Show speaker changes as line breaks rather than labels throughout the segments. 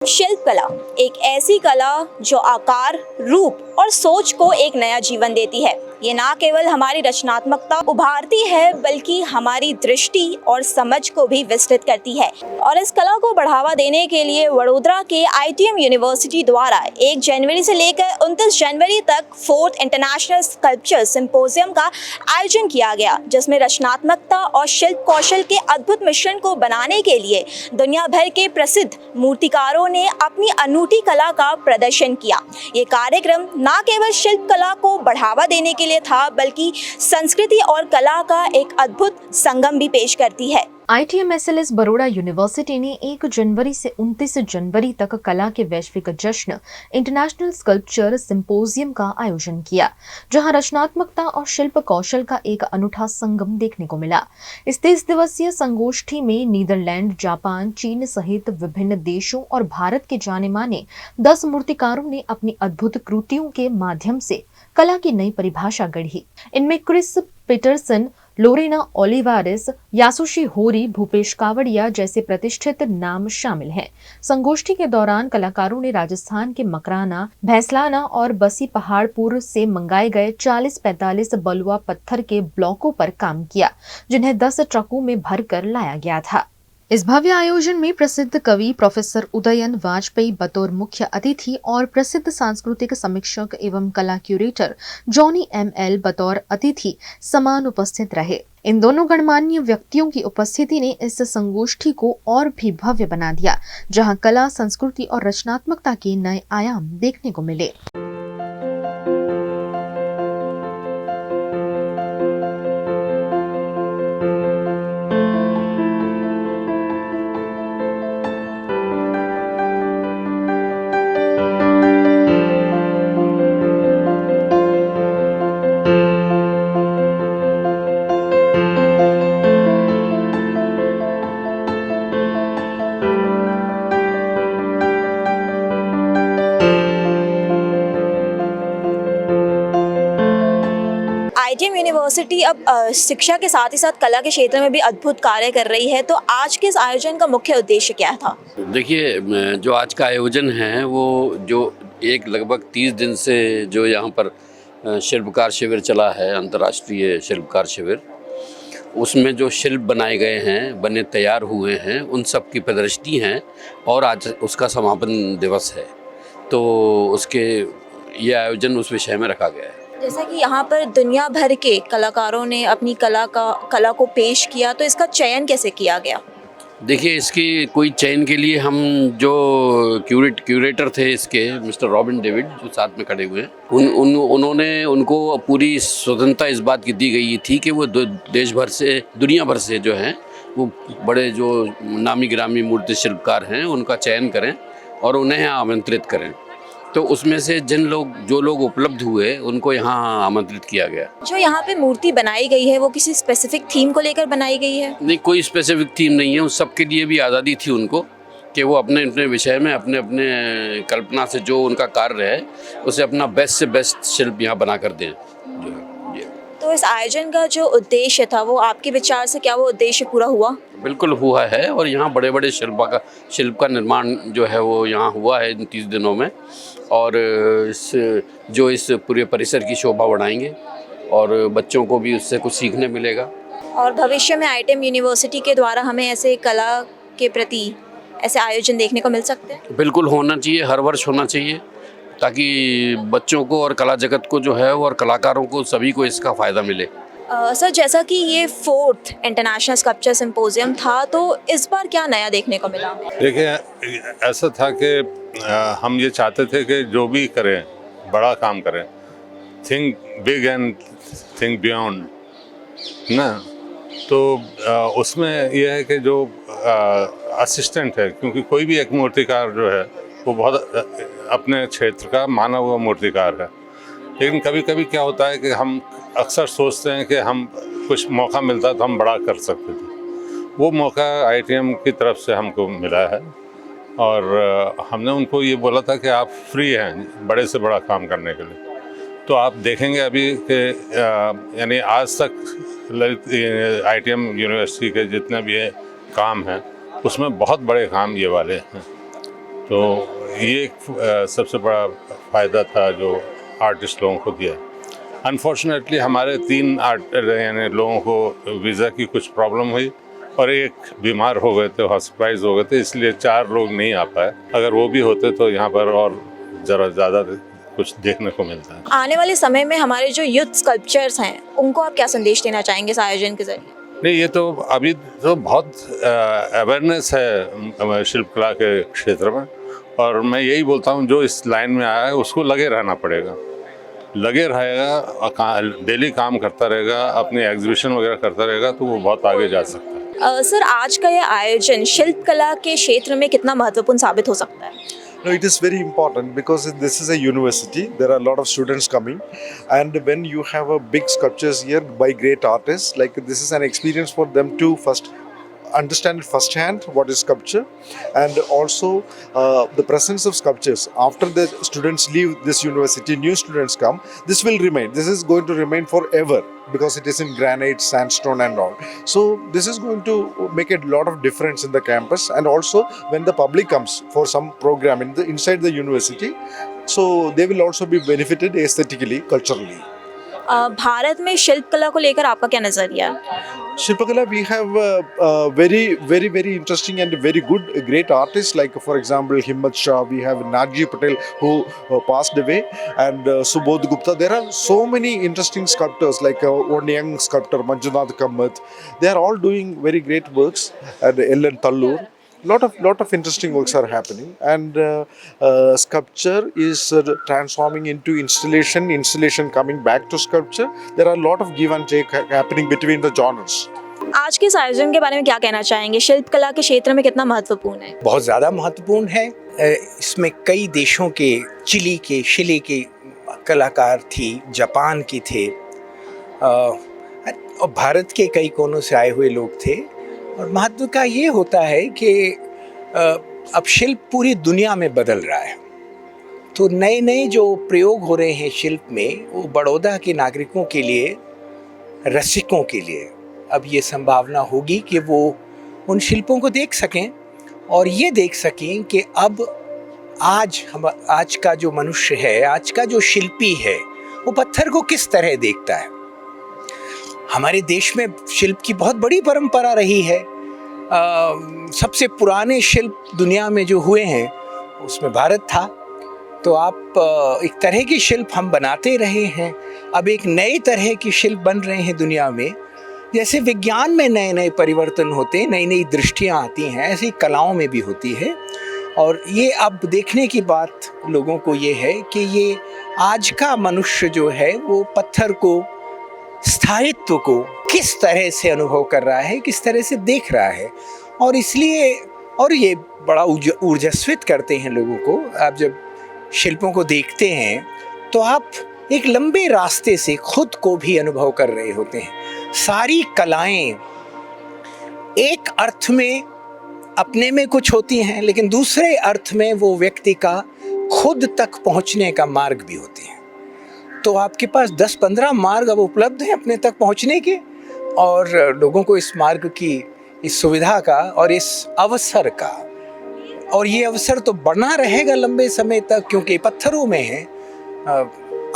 शिल्प कला एक ऐसी कला जो आकार, रूप और सोच को एक नया जीवन देती है। ये ना केवल हमारी रचनात्मकता उभारती है बल्कि हमारी दृष्टि और समझ को भी विस्तृत करती है। और इस कला को बढ़ावा देने के लिए वडोदरा के ITM यूनिवर्सिटी द्वारा 1 जनवरी से लेकर 29 जनवरी तक 4th इंटरनेशनल स्कल्पचर सिंपोजियम का आयोजन किया गया, जिसमें रचनात्मकता और शिल्प कौशल के अद्भुत मिश्रण को बनाने के लिए दुनिया भर के प्रसिद्ध मूर्तिकारों ने अपनी अनूठी कला का प्रदर्शन किया। ये कार्यक्रम न केवल शिल्प कला को बढ़ावा देने के लिए था बल्कि संस्कृति और कला का एक अद्भुत संगम भी पेश करती है।
ITM-SLS बड़ौदा यूनिवर्सिटी ने 1 जनवरी से 29 जनवरी तक कला के वैश्विक जश्न इंटरनेशनल स्कल्पचर सिंपोजियम का आयोजन किया, जहां रचनात्मकता और शिल्प कौशल का एक अनूठा संगम देखने को मिला। इस 30 दिवसीय संगोष्ठी में नीदरलैंड, जापान, चीन सहित विभिन्न देशों और भारत के जाने माने 10 मूर्तिकारों ने अपनी अद्भुत कृतियों के माध्यम से कला की नई परिभाषा गढ़ी। इनमें क्रिस पीटरसन, लोरेना ओलिवारिस, यासुशी होरी, भूपेश कावड़िया जैसे प्रतिष्ठित नाम शामिल हैं। संगोष्ठी के दौरान कलाकारों ने राजस्थान के मकराना, भैंसलाना और बसी पहाड़पुर से मंगाए गए 40-45 बलुआ पत्थर के ब्लॉकों पर काम किया, जिन्हें 10 ट्रकों में भरकर लाया गया था। इस भव्य आयोजन में प्रसिद्ध कवि प्रोफेसर उदयन वाजपेयी बतौर मुख्य अतिथि और प्रसिद्ध सांस्कृतिक समीक्षक एवं कला क्यूरेटर जॉनी ML बतौर अतिथि समान उपस्थित रहे। इन दोनों गणमान्य व्यक्तियों की उपस्थिति ने इस संगोष्ठी को और भी भव्य बना दिया, जहां कला, संस्कृति और रचनात्मकता के नए आयाम देखने को मिले।
ITM यूनिवर्सिटी अब शिक्षा के साथ ही साथ कला के क्षेत्र में भी अद्भुत कार्य कर रही है। तो आज के इस आयोजन का मुख्य उद्देश्य क्या था?
देखिए, जो आज का आयोजन है वो जो एक लगभग 30 दिन से जो यहाँ पर शिल्पकार शिविर चला है, अंतर्राष्ट्रीय शिल्पकार शिविर, उसमें जो शिल्प बनाए गए हैं, बने तैयार हुए हैं, उन सब की प्रदर्शनी है और आज उसका समापन दिवस है। तो उसके ये आयोजन उस विषय में रखा गया है।
जैसा कि यहाँ पर दुनिया भर के कलाकारों ने अपनी कला को पेश किया, तो इसका चयन कैसे किया गया?
देखिए, इसकी कोई चयन के लिए हम जो क्यूरेटर थे इसके, मिस्टर रॉबिन डेविड, जो साथ में खड़े हुए हैं, उन्होंने उनको पूरी स्वतंत्रता इस बात की दी गई थी कि वो देश भर से, दुनिया भर से जो हैं वो बड़े जो नामी गिरामी मूर्ति शिल्पकार हैं उनका चयन करें और उन्हें आमंत्रित करें। तो उसमें से जो लोग उपलब्ध हुए उनको यहाँ आमंत्रित किया गया।
जो यहाँ पे मूर्ति बनाई गई है वो किसी स्पेसिफिक थीम को लेकर बनाई गई है?
नहीं, कोई स्पेसिफिक थीम नहीं है। उन सबके लिए भी आज़ादी थी उनको कि वो अपने अपने विषय में अपने अपने कल्पना से जो उनका कार्य है उसे अपना बेस्ट से बेस्ट शिल्प यहाँ बना कर दें।
तो इस आयोजन का जो उद्देश्य था वो आपके विचार से क्या वो उद्देश्य पूरा हुआ?
बिल्कुल हुआ है और यहाँ बड़े बड़े शिल्प का निर्माण जो है वो यहाँ हुआ है इन 30 दिनों में, और इस पूरे परिसर की शोभा बढ़ाएंगे और बच्चों को भी उससे कुछ सीखने मिलेगा।
और भविष्य में ITM यूनिवर्सिटी के द्वारा हमें ऐसे कला के प्रति ऐसे आयोजन देखने को मिल सकते हैं? बिल्कुल
होना चाहिए, हर वर्ष होना चाहिए, ताकि बच्चों को और कला जगत को जो है और कलाकारों को सभी को इसका फ़ायदा मिले।
सर, जैसा कि ये 4th इंटरनेशनल स्कल्पचर सिंपोजियम था, तो इस बार क्या नया देखने को मिला?
देखिए, ऐसा था कि हम ये चाहते थे कि जो भी करें बड़ा काम करें, think big and think beyond ना। तो उसमें यह है कि जो असिस्टेंट है, क्योंकि कोई भी एक मूर्तिकार जो है वो बहुत अपने क्षेत्र का माना हुआ मूर्तिकार है, लेकिन कभी कभी क्या होता है कि हम अक्सर सोचते हैं कि हम कुछ मौका मिलता तो हम बड़ा कर सकते थे। वो मौका ITM की तरफ से हमको मिला है और हमने उनको ये बोला था कि आप फ्री हैं बड़े से बड़ा काम करने के लिए। तो आप देखेंगे अभी कि यानी आज तक ITM यूनिवर्सिटी के जितने भी काम हैं उसमें बहुत बड़े काम ये वाले हैं। तो ये एक सबसे बड़ा फ़ायदा था जो आर्टिस्ट लोगों को दिया। अनफॉर्चुनेटली हमारे 3 यानी लोगों को वीज़ा की कुछ प्रॉब्लम हुई और एक बीमार हो गए थे, हॉस्पिटलाइज हो गए थे, इसलिए 4 लोग नहीं आ पाए। अगर वो भी होते तो यहाँ पर और ज़रा ज़्यादा कुछ देखने को मिलता है।
आने वाले समय में हमारे जो यूथ स्कल्पचर्स हैं उनको आप क्या संदेश देना चाहेंगे इस आयोजन के जरिए?
नहीं, ये तो अभी तो बहुत अवेयरनेस है शिल्पकला के क्षेत्र में, और मैं यही बोलता हूँ जो इस लाइन में आया है उसको लगे रहना पड़ेगा, लगे रहेगा, डेली काम करता रहेगा, अपने एग्जीबिशन वगैरह करता रहेगा तो वो बहुत आगे जा सकता है।
सर, आज का ये आयोजन शिल्पकला के क्षेत्र में कितना महत्वपूर्ण साबित हो सकता है?
No, it is very important because this is a university. There are a lot of students coming, and when you have a big sculptures here by great artists, like this is an experience for them to first understand firsthand what is sculpture, and also the presence of sculptures. After the students leave this university, new students come. This will remain. This is going to remain forever because it is in granite, sandstone, and all. So this is going to make a lot of difference in the campus, and also when the public comes for some program inside the university, so they will also be benefited aesthetically, culturally.
Bharat में शिल्पकला को लेकर आपका क्या नज़रिया है?
Shilpakala, we have very interesting and very good, great artists, like for example Himmat Shah, we have Nagji Patel who passed away, and Subodh Gupta. There are so many interesting sculptors like one young sculptor Manjunath Kamath. They are all doing very great works, and Ellen Tallur. Lot of interesting works are happening, and sculpture is transforming into installation coming back to sculpture. There are a lot of give and take happening between the genres.
आज के इस आयोजन के बारे में क्या कहना चाहेंगे? शिल्पकला के क्षेत्र में कितना महत्वपूर्ण है?
बहुत ज़्यादा महत्वपूर्ण है। इसमें कई देशों के, चिली के, शिली के कलाकार थी, जापान की थे, और भारत के कई कोनों से आए हुए लोग थे। और महत्व का ये होता है कि अब शिल्प पूरी दुनिया में बदल रहा है, तो नए नए जो प्रयोग हो रहे हैं शिल्प में, वो बड़ौदा के नागरिकों के लिए, रसिकों के लिए अब ये संभावना होगी कि वो उन शिल्पों को देख सकें और ये देख सकें कि अब आज का जो मनुष्य है, आज का जो शिल्पी है, वो पत्थर को किस तरह देखता है। हमारे देश में शिल्प की बहुत बड़ी परंपरा रही है। सबसे पुराने शिल्प दुनिया में जो हुए हैं उसमें भारत था। तो आप एक तरह की शिल्प हम बनाते रहे हैं, अब एक नए तरह की शिल्प बन रहे हैं दुनिया में। जैसे विज्ञान में नए नए परिवर्तन होते हैं, नई नई दृष्टियाँ आती हैं, ऐसे ही कलाओं में भी होती है। और ये अब देखने की बात लोगों को ये है कि ये आज का मनुष्य जो है वो पत्थर को, स्थायित्व को किस तरह से अनुभव कर रहा है, किस तरह से देख रहा है। और इसलिए, और ये बड़ा ऊर्जास्वित करते हैं लोगों को। आप जब शिल्पों को देखते हैं तो आप एक लंबे रास्ते से खुद को भी अनुभव कर रहे होते हैं। सारी कलाएं एक अर्थ में अपने में कुछ होती हैं, लेकिन दूसरे अर्थ में वो व्यक्ति का खुद तक पहुंचने का मार्ग भी होती है। तो आपके पास 10-15 मार्ग अब उपलब्ध हैं अपने तक पहुंचने के, और लोगों को इस मार्ग की, इस सुविधा का और इस अवसर का, और ये अवसर तो बढ़ना रहेगा लंबे समय तक, क्योंकि पत्थरों में है।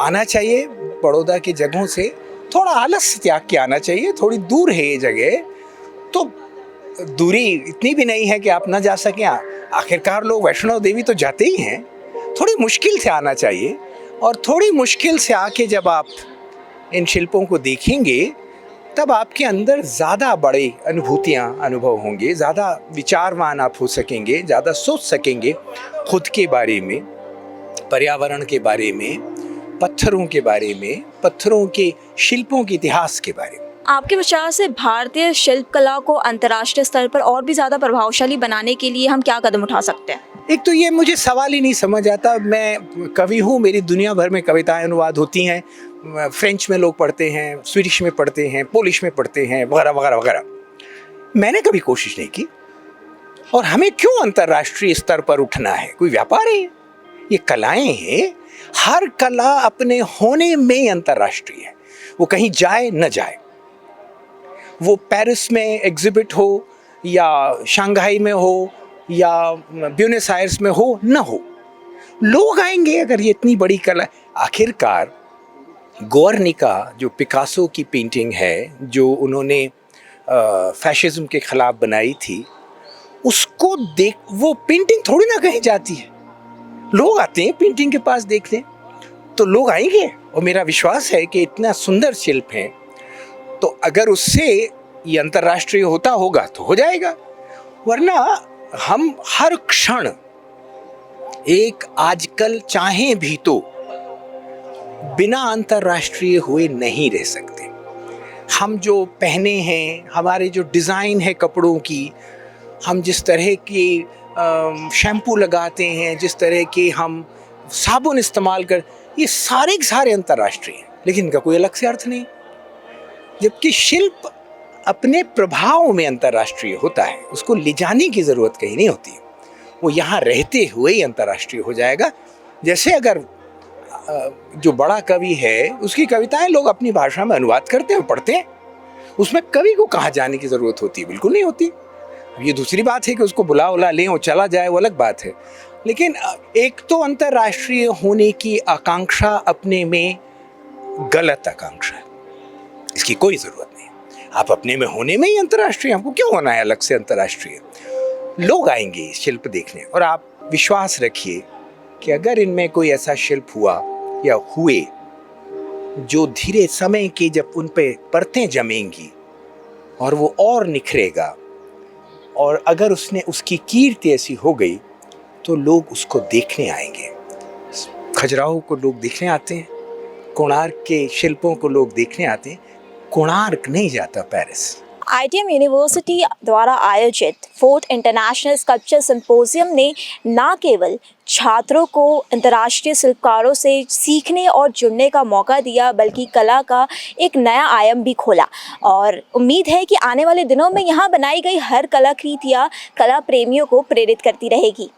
आना चाहिए बड़ौदा की जगहों से, थोड़ा आलस त्याग के आना चाहिए। थोड़ी दूर है ये जगह, तो दूरी इतनी भी नहीं है कि आप ना जा सकें। आखिरकार लोग वैष्णो देवी तो जाते ही हैं। थोड़ी मुश्किल से आना चाहिए, और थोड़ी मुश्किल से आके जब आप इन शिल्पों को देखेंगे तब आपके अंदर ज़्यादा बड़े अनुभव होंगे, ज़्यादा विचारवान आप हो सकेंगे, ज़्यादा सोच सकेंगे खुद के बारे में, पर्यावरण के बारे में, पत्थरों के बारे में, पत्थरों के शिल्पों के इतिहास के बारे में।
आपके विचार से भारतीय शिल्पकला को अंतर्राष्ट्रीय स्तर पर और भी ज़्यादा प्रभावशाली बनाने के लिए हम क्या कदम उठा सकते हैं?
एक तो ये मुझे सवाल ही नहीं समझ आता। मैं कवि हूँ, मेरी दुनिया भर में कविताएं अनुवाद होती हैं। फ्रेंच में लोग पढ़ते हैं, स्वीडिश में पढ़ते हैं, पोलिश में पढ़ते हैं, वगैरह वगैरह वगैरह। मैंने कभी कोशिश नहीं की। और हमें क्यों अंतर्राष्ट्रीय स्तर पर उठना है? कोई व्यापार है? ये कलाएं हैं। हर कला अपने होने में अंतर्राष्ट्रीय है, वो कहीं जाए न जाए। वो पेरिस में एग्जिबिट हो या शंघाई में हो या ब्यूनस आयर्स में हो न हो, लोग आएंगे अगर ये इतनी बड़ी कला। आखिरकार गुएर्निका जो पिकासो की पेंटिंग है, जो उन्होंने फैशिज्म के खिलाफ बनाई थी, उसको देख, वो पेंटिंग थोड़ी ना कहीं जाती है, लोग आते हैं पेंटिंग के पास देखने, तो लोग आएंगे। और मेरा विश्वास है कि इतना सुंदर शिल्प है, तो अगर उससे ये अंतर्राष्ट्रीय होता होगा तो हो जाएगा, वरना हम हर क्षण एक आजकल चाहें भी तो बिना अंतर्राष्ट्रीय हुए नहीं रह सकते। हम जो पहने हैं, हमारे जो डिज़ाइन है कपड़ों की, हम जिस तरह के शैम्पू लगाते हैं, जिस तरह के हम साबुन इस्तेमाल कर, ये सारे के सारे अंतर्राष्ट्रीय हैं, लेकिन इनका कोई अलग से अर्थ नहीं। जबकि शिल्प अपने प्रभाव में अंतर्राष्ट्रीय होता है, उसको ले जाने की ज़रूरत कहीं नहीं होती, वो यहाँ रहते हुए ही अंतर्राष्ट्रीय हो जाएगा। जैसे अगर जो बड़ा कवि है उसकी कविताएं लोग अपनी भाषा में अनुवाद करते हैं, पढ़ते हैं, उसमें कवि को कहाँ जाने की ज़रूरत होती है? बिल्कुल नहीं होती। ये दूसरी बात है कि उसको बुला उला लें और चला जाए, वो अलग बात है। लेकिन एक तो अंतर्राष्ट्रीय होने की आकांक्षा अपने में गलत आकांक्षा है, इसकी कोई ज़रूरत नहीं। आप अपने में होने में ही अंतर्राष्ट्रीय, हमको क्यों होना है अलग से अंतर्राष्ट्रीय? लोग आएंगे शिल्प देखने, और आप विश्वास रखिए कि अगर इनमें कोई ऐसा शिल्प हुआ या हुए जो धीरे समय के जब उन पे परतें जमेंगी और वो और निखरेगा, और अगर उसकी कीर्ति ऐसी हो गई तो लोग उसको देखने आएंगे। खजुराहो को लोग देखने आते हैं, कोणार्क के शिल्पों को लोग देखने आते हैं। कोणार्क नहीं जाता पेरिस।
ITM यूनिवर्सिटी द्वारा आयोजित 4th इंटरनेशनल स्कल्पचर सिंपोजियम ने न केवल छात्रों को अंतर्राष्ट्रीय शिल्पकारों से सीखने और जुड़ने का मौका दिया, बल्कि कला का एक नया आयाम भी खोला। और उम्मीद है कि आने वाले दिनों में यहाँ बनाई गई हर कलाकृतियाँ कला प्रेमियों को प्रेरित करती रहेगी।